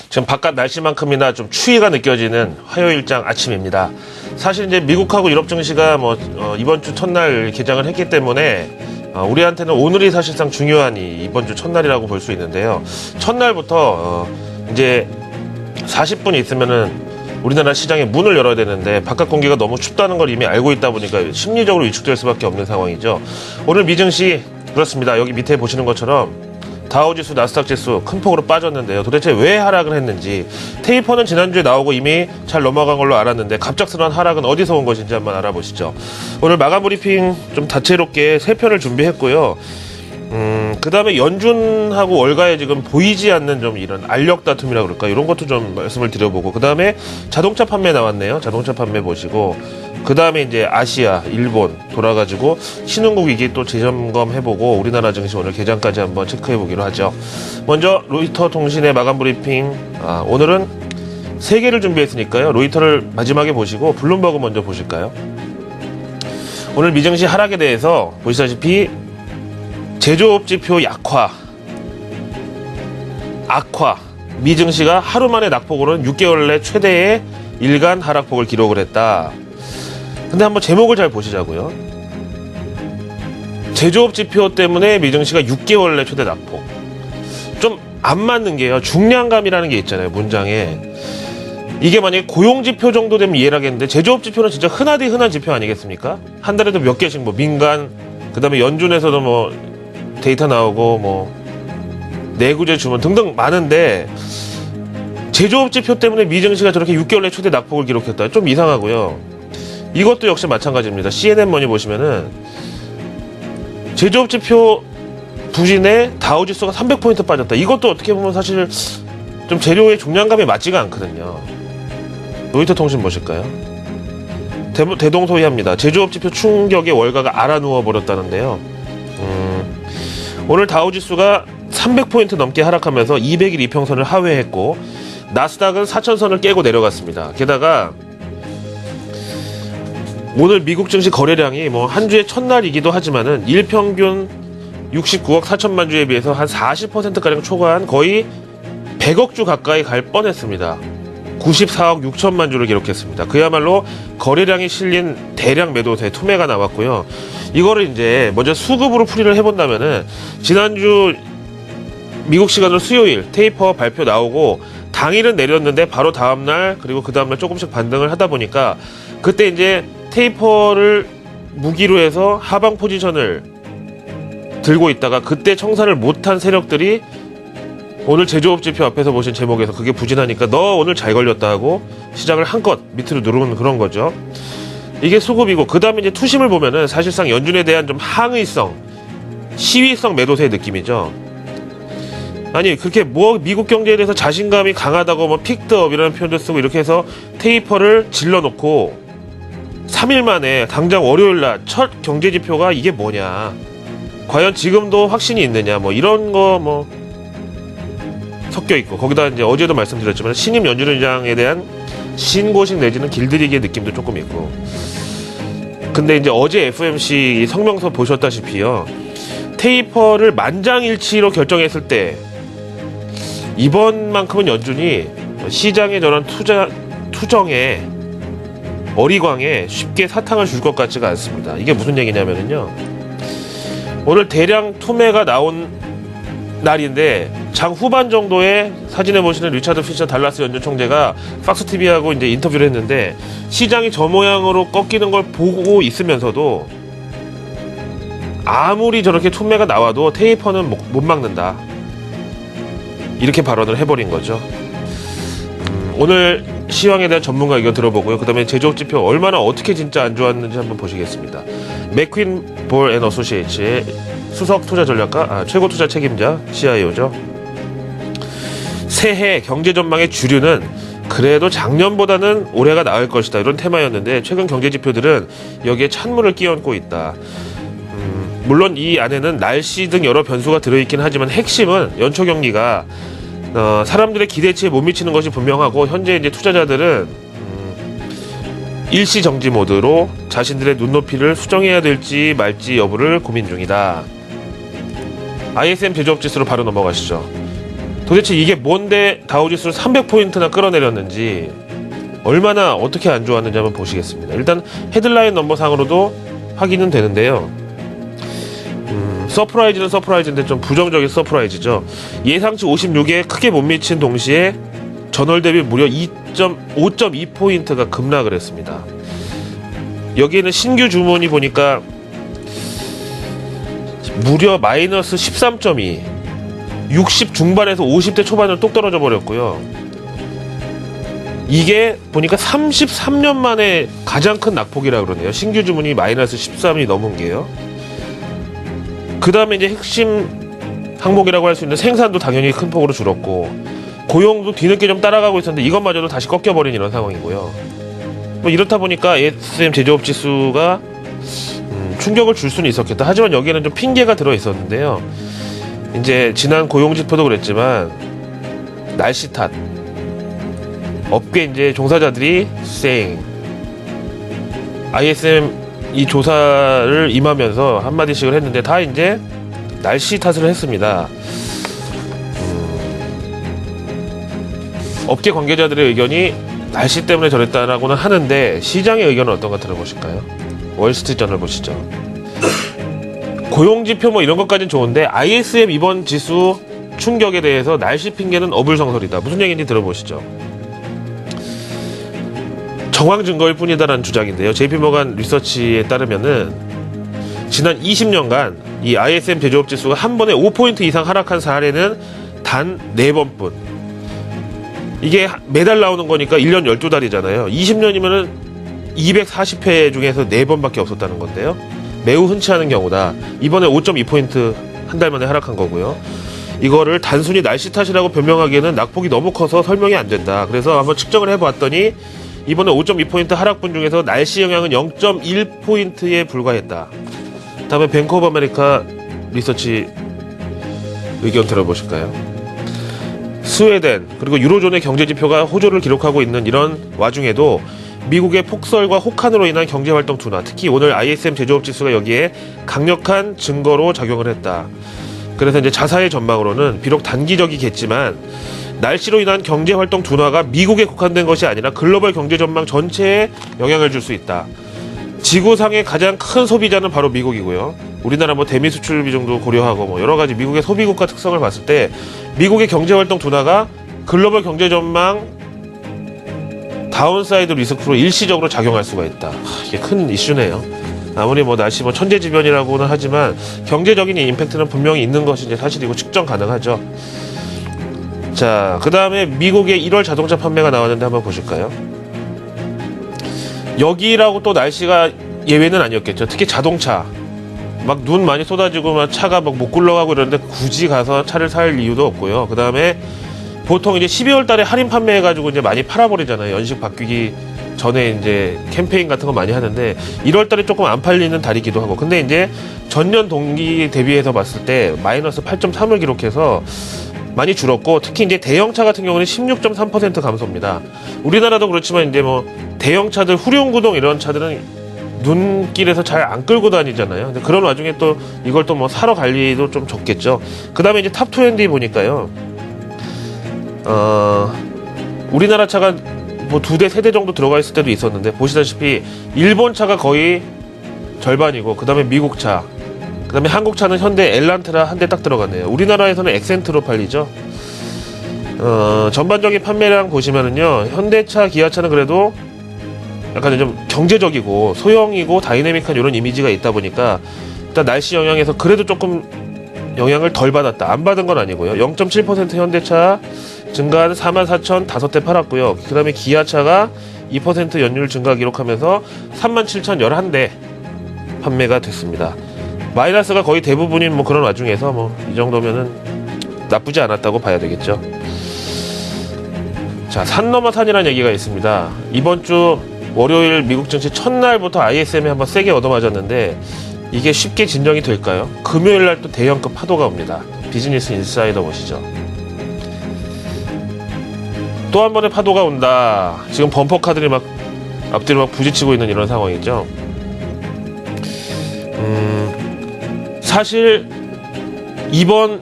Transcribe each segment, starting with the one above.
지금 바깥 날씨만큼이나 좀 추위가 느껴지는 화요일장 아침입니다. 사실 이제 미국하고 유럽 증시가 이번 주 첫날 개장을 했기 때문에 우리한테는 오늘이 사실상 중요한 이번 주 첫날이라고 볼 수 있는데요. 첫날부터 이제 40분 있으면은 우리나라 시장에 문을 열어야 되는데 바깥 공기가 너무 춥다는 걸 이미 알고 있다 보니까 심리적으로 위축될 수밖에 없는 상황이죠. 오늘 미증시 그렇습니다. 여기 밑에 보시는 것처럼 다우지수, 나스닥 지수 큰 폭으로 빠졌는데요. 도대체 왜 하락을 했는지, 테이퍼는 지난주에 나오고 이미 잘 넘어간 걸로 알았는데 갑작스러운 하락은 어디서 온 것인지 한번 알아보시죠. 오늘 마감 브리핑 좀 다채롭게 3편을 준비했고요. 그 다음에 연준하고 월가에 지금 보이지 않는 좀 이런 알력 다툼이라 그럴까, 이런 것도 좀 말씀을 드려보고, 그 다음에 자동차 판매 나왔네요. 자동차 판매 보시고, 그 다음에 이제 아시아, 일본 돌아가지고 신흥국 위기 또 재점검해보고 우리나라 증시 오늘 개장까지 한번 체크해보기로 하죠. 먼저 로이터 통신의 마감 브리핑, 오늘은 3개를 준비했으니까요. 로이터를 마지막에 보시고 블룸버그 먼저 보실까요? 오늘 미증시 하락에 대해서 보시다시피 제조업 지표 악화, 미증시가 하루 만에 낙폭으로는 6개월 내 최대의 일간 하락폭을 기록을 했다. 근데 한번 제목을 잘 보시자고요. 제조업 지표 때문에 미증시가 6개월 내 최대 낙폭. 좀 안 맞는 게요. 중량감이라는 게 있잖아요, 문장에. 이게 만약에 고용 지표 정도 되면 이해를 하겠는데, 제조업 지표는 진짜 흔한 지표 아니겠습니까? 한 달에도 몇 개씩 민간, 그 다음에 연준에서도 데이터 나오고 내구재 주문 등등 많은데, 제조업 지표 때문에 미증시가 저렇게 6개월 내 최대 낙폭을 기록했다. 좀 이상하고요. 이것도 역시 마찬가지입니다. CNN 머니 보시면은 제조업 지표 부진에 다우지수가 300포인트 빠졌다. 이것도 어떻게 보면 사실 좀 재료의 중량감이 맞지가 않거든요. 로이터 통신 보실까요? 대동소이합니다. 제조업 지표 충격에 월가가 알아누워 버렸다는데요. 오늘 다우지수가 300포인트 넘게 하락하면서 200일 이평선을 하회했고, 나스닥은 4,000선을 깨고 내려갔습니다. 게다가 오늘 미국 증시 거래량이 한 주의 첫날이기도 하지만은 일평균 69억 4천만 주에 비해서 한 40%가량 초과한 거의 100억 주 가까이 갈 뻔했습니다. 94억 6천만 주를 기록했습니다. 그야말로 거래량이 실린 대량 매도세 투매가 나왔고요. 이거를 이제 먼저 수급으로 풀이를 해본다면은, 지난주 미국 시간으로 수요일 테이퍼 발표 나오고 당일은 내렸는데 바로 다음날 그리고 그 다음날 조금씩 반등을 하다 보니까, 그때 이제 테이퍼를 무기로 해서 하방 포지션을 들고 있다가 그때 청산을 못한 세력들이 오늘 제조업 지표 앞에서 보신 제목에서 그게 부진하니까 너 오늘 잘 걸렸다 하고 시장을 한껏 밑으로 누르는 그런 거죠. 이게 수급이고, 그 다음에 이제 투심을 보면은 사실상 연준에 대한 좀 항의성, 시위성 매도세의 느낌이죠. 아니, 그렇게 미국 경제에 대해서 자신감이 강하다고 픽드업이라는 표현도 쓰고 이렇게 해서 테이퍼를 질러놓고 3일 만에 당장 월요일날 첫 경제지표가 이게 뭐냐, 과연 지금도 확신이 있느냐, 이런 거 섞여 있고, 거기다 이제 어제도 말씀드렸지만 신임 연준의장에 대한 신고식 내지는 길들이기의 느낌도 조금 있고. 근데 이제 어제 FOMC 성명서 보셨다시피요, 테이퍼를 만장일치로 결정했을 때 이번만큼은 연준이 시장의 저런 투정에 어리광에 쉽게 사탕을 줄 것 같지가 않습니다. 이게 무슨 얘기냐면요, 오늘 대량 투매가 나온 날인데 장 후반 정도에 사진에 보시는 리차드 피셔 달라스 연준 총재가 팍스TV하고 이제 인터뷰를 했는데, 시장이 저 모양으로 꺾이는 걸 보고 있으면서도 아무리 저렇게 투매가 나와도 테이퍼는 못 막는다, 이렇게 발언을 해버린 거죠. 오늘 시황에 대한 전문가 의견 들어보고요. 그 다음에 제조업 지표 얼마나 어떻게 진짜 안 좋았는지 한번 보시겠습니다. 맥퀸 볼 앤 어소시에이츠의 수석 투자 전략가, 최고 투자 책임자, CIO죠. 새해 경제 전망의 주류는 그래도 작년보다는 올해가 나을 것이다, 이런 테마였는데, 최근 경제 지표들은 여기에 찬물을 끼얹고 있다. 물론 이 안에는 날씨 등 여러 변수가 들어있긴 하지만 핵심은 연초 경기가 사람들의 기대치에 못 미치는 것이 분명하고, 현재 이제 투자자들은 일시 정지 모드로 자신들의 눈높이를 수정해야 될지 말지 여부를 고민 중이다. ISM 제조업 지수로 바로 넘어가시죠. 도대체 이게 뭔데 다우지수를 300포인트나 끌어내렸는지, 얼마나 어떻게 안 좋았는지 한번 보시겠습니다. 일단 헤드라인 넘버상으로도 확인은 되는데요. 서프라이즈는 서프라이즈인데 좀 부정적인 서프라이즈죠. 예상치 56에 크게 못 미친 동시에 전월 대비 무려 5.2포인트가 급락을 했습니다. 여기에는 신규 주문이 보니까 무려 마이너스 13.2, 60 중반에서 50대 초반으로 뚝 떨어져 버렸고요. 이게 보니까 33년 만에 가장 큰 낙폭이라 그러네요. 신규 주문이 마이너스 13이 넘은 게요. 그 다음에 이제 핵심 항목이라고 할 수 있는 생산도 당연히 큰 폭으로 줄었고, 고용도 뒤늦게 좀 따라가고 있었는데 이것마저도 다시 꺾여버린 이런 상황이고요. 뭐 이렇다 보니까 ASM 제조업 지수가 충격을 줄 수는 있었겠다. 하지만 여기에는 좀 핑계가 들어 있었는데요. 이제 지난 고용 지표도 그랬지만 날씨 탓, 업계 이제 종사자들이 ISM 이 조사를 임하면서 한마디씩을 했는데 다 이제 날씨 탓을 했습니다. 업계 관계자들의 의견이 날씨 때문에 저랬다라고는 하는데, 시장의 의견은 어떤가 들어보실까요? 월스트리트저널 보시죠. 고용지표 뭐 이런 것까지는 좋은데 ISM 이번 지수 충격에 대해서 날씨 핑계는 어불성설이다. 무슨 얘기인지 들어보시죠. 정황 증거일 뿐이다라는 주장인데요. JP모간 리서치에 따르면은 지난 20년간 이 ISM 제조업 지수가 한 번에 5포인트 이상 하락한 사례는 단 4번뿐. 이게 매달 나오는 거니까 1년 12달이잖아요. 20년이면은 240회 중에서 4번밖에 없었다는 건데요. 매우 흔치 않은 경우다. 이번에 5.2포인트 한 달 만에 하락한 거고요. 이거를 단순히 날씨 탓이라고 변명하기에는 낙폭이 너무 커서 설명이 안 된다. 그래서 한번 측정을 해봤더니 이번에 5.2포인트 하락분 중에서 날씨 영향은 0.1포인트에 불과했다. 다음에 뱅크 오브 아메리카 리서치 의견 들어보실까요? 스웨덴 그리고 유로존의 경제지표가 호조를 기록하고 있는 이런 와중에도 미국의 폭설과 혹한으로 인한 경제활동 둔화, 특히 오늘 ISM 제조업지수가 여기에 강력한 증거로 작용을 했다. 그래서 이제 자사의 전망으로는 비록 단기적이겠지만 날씨로 인한 경제활동 둔화가 미국에 국한된 것이 아니라 글로벌 경제 전망 전체에 영향을 줄 수 있다. 지구상의 가장 큰 소비자는 바로 미국이고요. 우리나라 뭐 대미 수출 비중도 고려하고 뭐 여러 가지 미국의 소비국가 특성을 봤을 때 미국의 경제활동 둔화가 글로벌 경제 전망 다운사이드 리스크로 일시적으로 작용할 수가 있다. 이게 큰 이슈네요. 아무리 뭐 날씨 뭐 천재지변이라고는 하지만 경제적인 임팩트는 분명히 있는 것이 이제 사실이고 측정 가능하죠. 자, 그 다음에 미국의 1월 자동차 판매가 나왔는데 한번 보실까요? 여기라고 또 날씨가 예외는 아니었겠죠. 특히 자동차. 막 눈 많이 쏟아지고 막 차가 막 못 굴러가고 이러는데 굳이 가서 차를 살 이유도 없고요. 그 다음에 보통 이제 12월 달에 할인 판매해가지고 이제 많이 팔아버리잖아요. 연식 바뀌기 전에 이제 캠페인 같은 거 많이 하는데 1월 달에 조금 안 팔리는 달이기도 하고. 근데 이제 전년 동기 대비해서 봤을 때 마이너스 8.3을 기록해서 많이 줄었고, 특히 이제 대형차 같은 경우는 16.3% 감소입니다. 우리나라도 그렇지만 이제 뭐 대형차들 후륜구동 이런 차들은 눈길에서 잘 안 끌고 다니잖아요. 근데 그런 와중에 또 이걸 또 뭐 사러 갈 일도 좀 적겠죠. 그 다음에 이제 탑20 보니까요. 우리나라 차가 뭐 2대, 3대 정도 들어가 있을 때도 있었는데 보시다시피 일본 차가 거의 절반이고, 그 다음에 미국 차, 그 다음에 한국 차는 현대 엘란트라 한 대 딱 들어갔네요. 우리나라에서는 엑센트로 팔리죠. 전반적인 판매량 보시면은요, 현대차, 기아차는 그래도 약간 좀 경제적이고 소형이고 다이내믹한 이런 이미지가 있다 보니까 일단 날씨 영향에서 그래도 조금 영향을 덜 받았다. 안 받은 건 아니고요. 0.7% 현대차 증가한 44,005대 팔았고요. 그 다음에 기아차가 2% 연율 증가 기록하면서 37,011대 판매가 됐습니다. 마이너스가 거의 대부분인 뭐 그런 와중에서 뭐 이 정도면은 나쁘지 않았다고 봐야 되겠죠. 자, 산 넘어 산이라는 얘기가 있습니다. 이번 주 월요일 미국 증시 첫날부터 ISM이 한번 세게 얻어맞았는데 이게 쉽게 진정이 될까요? 금요일 날 또 대형급 파도가 옵니다. 비즈니스 인사이더 보시죠. 또 한 번의 파도가 온다. 지금 범퍼카들이 막 앞뒤로 막 부딪히고 있는 이런 상황이죠. 사실 이번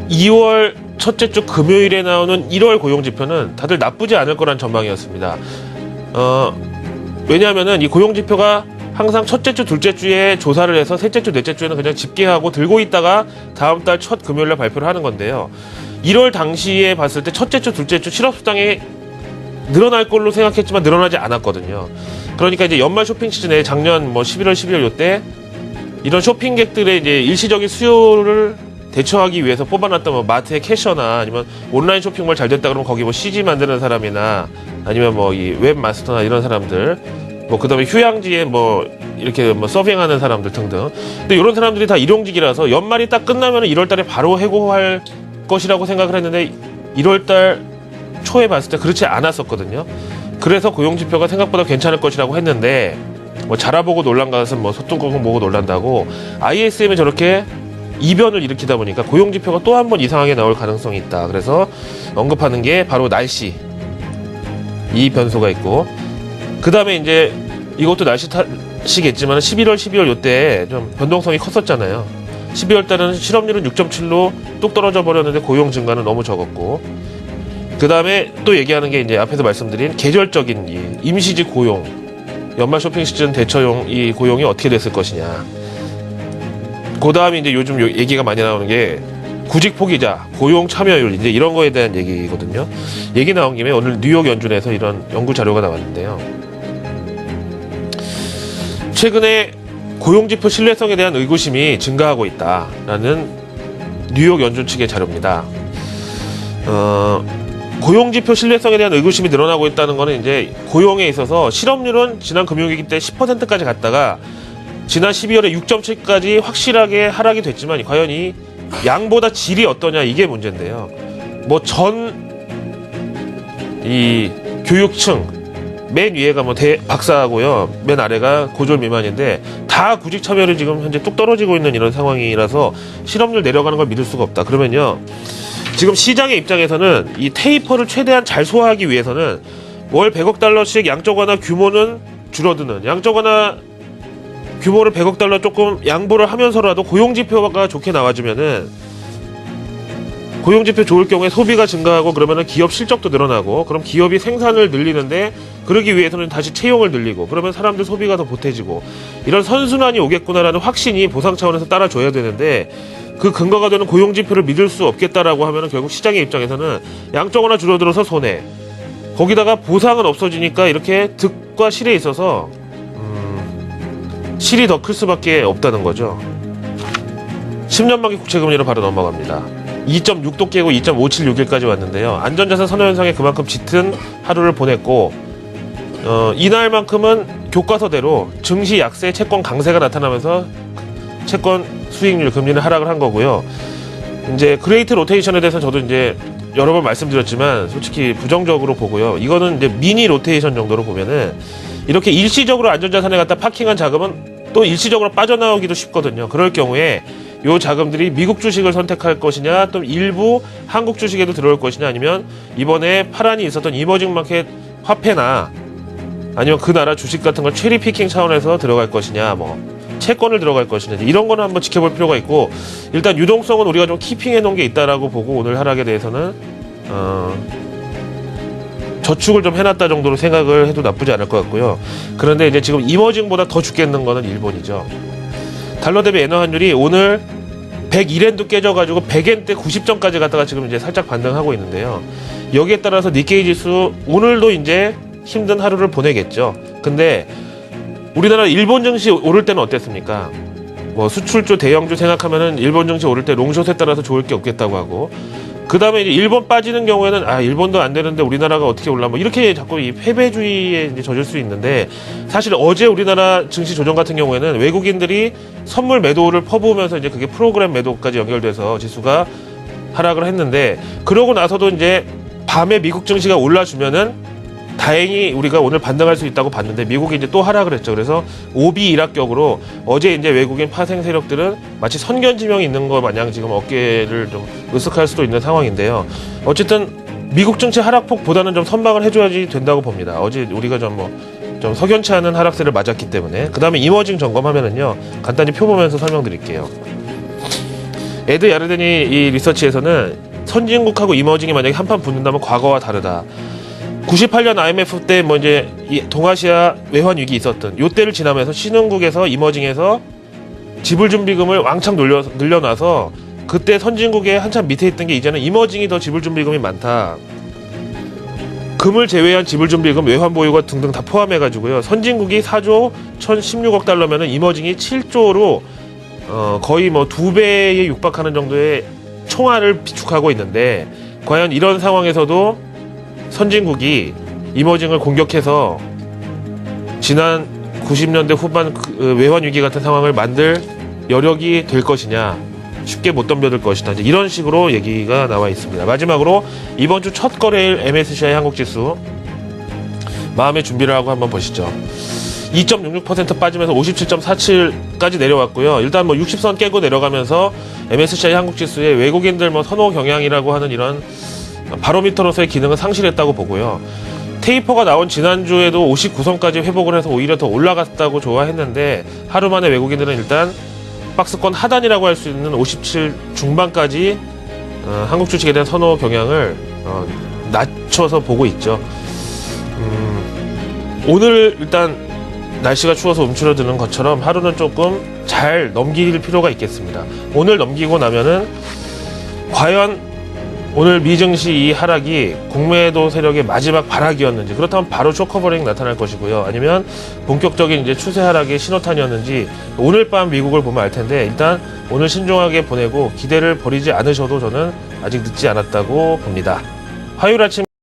2월 첫째 주 금요일에 나오는 1월 고용지표는 다들 나쁘지 않을 거란 전망이었습니다. 왜냐하면은 이 고용지표가 항상 첫째 주, 둘째 주에 조사를 해서 셋째 주, 넷째 주에는 그냥 집계하고 들고 있다가 다음 달 첫 금요일날 발표를 하는 건데요. 1월 당시에 봤을 때 첫째 주, 둘째 주 실업수당이 늘어날 걸로 생각했지만 늘어나지 않았거든요. 그러니까 이제 연말 쇼핑 시즌에 작년 11월, 12월 요때 이런 쇼핑객들의 이제 일시적인 수요를 대처하기 위해서 뽑아놨던 마트의 캐셔나 아니면 온라인 쇼핑몰 잘 됐다 그러면 거기 CG 만드는 사람이나 아니면 이 웹마스터나 이런 사람들 그 다음에 휴양지에 이렇게 서핑하는 사람들 등등. 근데 이런 사람들이 다 일용직이라서 연말이 딱 끝나면 1월 달에 바로 해고할 것이라고 생각을 했는데 1월 달 초에 봤을 때 그렇지 않았었거든요. 그래서 고용지표가 생각보다 괜찮을 것이라고 했는데 자라보고 놀란 것은 소뚜껑 보고 놀란다고 ISM이 저렇게 이변을 일으키다 보니까 고용지표가 또 한 번 이상하게 나올 가능성이 있다. 그래서 언급하는 게 바로 날씨 이 변수가 있고 그 다음에 이제 이것도 날씨 탓이겠지만 11월, 12월 요때 좀 변동성이 컸었잖아요. 12월 달에는 실업률은 6.7로 뚝 떨어져 버렸는데 고용 증가는 너무 적었고 그 다음에 또 얘기하는 게 이제 앞에서 말씀드린 계절적인 이 임시직 고용 연말 쇼핑 시즌 대처용 이 고용이 어떻게 됐을 것이냐. 그 다음에 이제 요즘 얘기가 많이 나오는 게 구직 포기자, 고용 참여율 이제 이런 거에 대한 얘기거든요. 얘기 나온 김에 오늘 뉴욕 연준에서 이런 연구 자료가 나왔는데요. 최근에 고용지표 신뢰성에 대한 의구심이 증가하고 있다라는 뉴욕 연준 측의 자료입니다. 고용지표 신뢰성에 대한 의구심이 늘어나고 있다는 거는 이제 고용에 있어서 실업률은 지난 금융위기 때 10%까지 갔다가 지난 12월에 6.7까지 확실하게 하락이 됐지만 과연 이 양보다 질이 어떠냐 이게 문제인데요. 이 교육층 맨 위에가 박사고요. 맨 아래가 고졸 미만인데 다 구직 참여율이 지금 현재 뚝 떨어지고 있는 이런 상황이라서 실업률 내려가는 걸 믿을 수가 없다. 그러면요. 지금 시장의 입장에서는 이 테이퍼를 최대한 잘 소화하기 위해서는 월 100억 달러씩 양적 완화 규모는 줄어드는 양적 완화 규모를 100억 달러 조금 양보를 하면서라도 고용지표가 좋게 나와주면은 고용지표 좋을 경우에 소비가 증가하고 그러면은 기업 실적도 늘어나고 그럼 기업이 생산을 늘리는데 그러기 위해서는 다시 채용을 늘리고 그러면 사람들 소비가 더 보태지고 이런 선순환이 오겠구나라는 확신이 보상 차원에서 따라줘야 되는데 그 근거가 되는 고용지표를 믿을 수 없겠다라고 하면은 결국 시장의 입장에서는 양적 완화 줄어들어서 손해 거기다가 보상은 없어지니까 이렇게 득과 실에 있어서 실이 더 클 수밖에 없다는 거죠. 10년 만기 국채금리로 바로 넘어갑니다. 2.6도 깨고 2.576일까지 왔는데요. 안전자산 선호 현상에 그만큼 짙은 하루를 보냈고 이날만큼은 교과서대로 증시 약세, 채권 강세가 나타나면서 채권 수익률 금리는 하락을 한 거고요. 이제 그레이트 로테이션에 대해서 저도 이제 여러 번 말씀드렸지만 솔직히 부정적으로 보고요. 이거는 이제 미니 로테이션 정도로 보면은 이렇게 일시적으로 안전자산에 갖다 파킹한 자금은 또 일시적으로 빠져나오기도 쉽거든요. 그럴 경우에 요 자금들이 미국 주식을 선택할 것이냐 또 일부 한국 주식에도 들어올 것이냐 아니면 이번에 파란이 있었던 이머징 마켓 화폐나 아니면 그 나라 주식 같은 걸 체리 피킹 차원에서 들어갈 것이냐 채권을 들어갈 것이냐 이런 거는 한번 지켜볼 필요가 있고 일단 유동성은 우리가 좀 키핑해 놓은 게 있다라고 보고 오늘 하락에 대해서는 저축을 좀 해놨다 정도로 생각을 해도 나쁘지 않을 것 같고요. 그런데 이제 지금 이머징보다 더 죽겠는 거는 일본이죠. 달러 대비 엔화 환율이 오늘 101엔도 깨져가지고 100엔대 90점까지 갔다가 지금 이제 살짝 반등하고 있는데요. 여기에 따라서 니케이 지수 오늘도 이제 힘든 하루를 보내겠죠. 근데 우리나라 일본 증시 오를 때는 어땠습니까? 수출주 대형주 생각하면은 일본 증시 오를 때 롱숏에 따라서 좋을 게 없겠다고 하고 그 다음에 이제 일본 빠지는 경우에는 일본도 안 되는데 우리나라가 어떻게 올라 이렇게 자꾸 이 패배주의에 이제 젖을 수 있는데 사실 어제 우리나라 증시 조정 같은 경우에는 외국인들이 선물 매도를 퍼부으면서 이제 그게 프로그램 매도까지 연결돼서 지수가 하락을 했는데 그러고 나서도 이제 밤에 미국 증시가 올라주면은 다행히 우리가 오늘 반등할 수 있다고 봤는데 미국이 이제 또 하락을 했죠. 그래서 오비 일학격으로 어제 이제 외국인 파생 세력들은 마치 선견지명이 있는 것 마냥 지금 어깨를 좀 으쓱할 수도 있는 상황인데요. 어쨌든 미국 증시 하락폭보다는 좀 선방을 해줘야지 된다고 봅니다. 어제 우리가 좀 석연치 않은 하락세를 맞았기 때문에 그 다음에 이머징 점검하면은요 간단히 표 보면서 설명드릴게요. 에드 야르데니 이 리서치에서는 선진국하고 이머징이 만약에 한판 붙는다면 과거와 다르다. 98년 IMF 때 뭐 이제 이 동아시아 외환 위기 있었던 요때를 지나면서 신흥국에서 이머징에서 지불준비금을 왕창 늘려놔서 그때 선진국에 한참 밑에 있던 게 이제는 이머징이 더 지불준비금이 많다. 금을 제외한 지불준비금, 외환보유고 등등 다 포함해가지고요. 선진국이 4조 1016억 달러면은 이머징이 7조로 거의 뭐 2배에 육박하는 정도의 총알을 비축하고 있는데 과연 이런 상황에서도 선진국이 이머징을 공격해서 지난 90년대 후반 외환 위기 같은 상황을 만들 여력이 될 것이냐, 쉽게 못 덤벼들 것이다. 이제 이런 식으로 얘기가 나와 있습니다. 마지막으로 이번 주 첫 거래일 MSCI 한국지수 마음의 준비를 하고 한번 보시죠. 2.66% 빠지면서 57.47까지 내려왔고요. 일단 뭐 60선 깨고 내려가면서 MSCI 한국지수의 외국인들 뭐 선호 경향이라고 하는 이런 바로미터로서의 기능을 상실했다고 보고요. 테이퍼가 나온 지난주에도 59선까지 회복을 해서 오히려 더 올라갔다고 좋아했는데 하루 만에 외국인들은 일단 박스권 하단이라고 할 수 있는 57 중반까지 한국 주식에 대한 선호 경향을 낮춰서 보고 있죠. 오늘 일단 날씨가 추워서 움츠러드는 것처럼 하루는 조금 잘 넘길 필요가 있겠습니다. 오늘 넘기고 나면은 과연 오늘 미증시 이 하락이 공매도 세력의 마지막 발악이었는지, 그렇다면 바로 쇼커버링 나타날 것이고요. 아니면 본격적인 이제 추세 하락의 신호탄이었는지 오늘 밤 미국을 보면 알 텐데, 일단 오늘 신중하게 보내고 기대를 버리지 않으셔도 저는 아직 늦지 않았다고 봅니다. 화요일 아침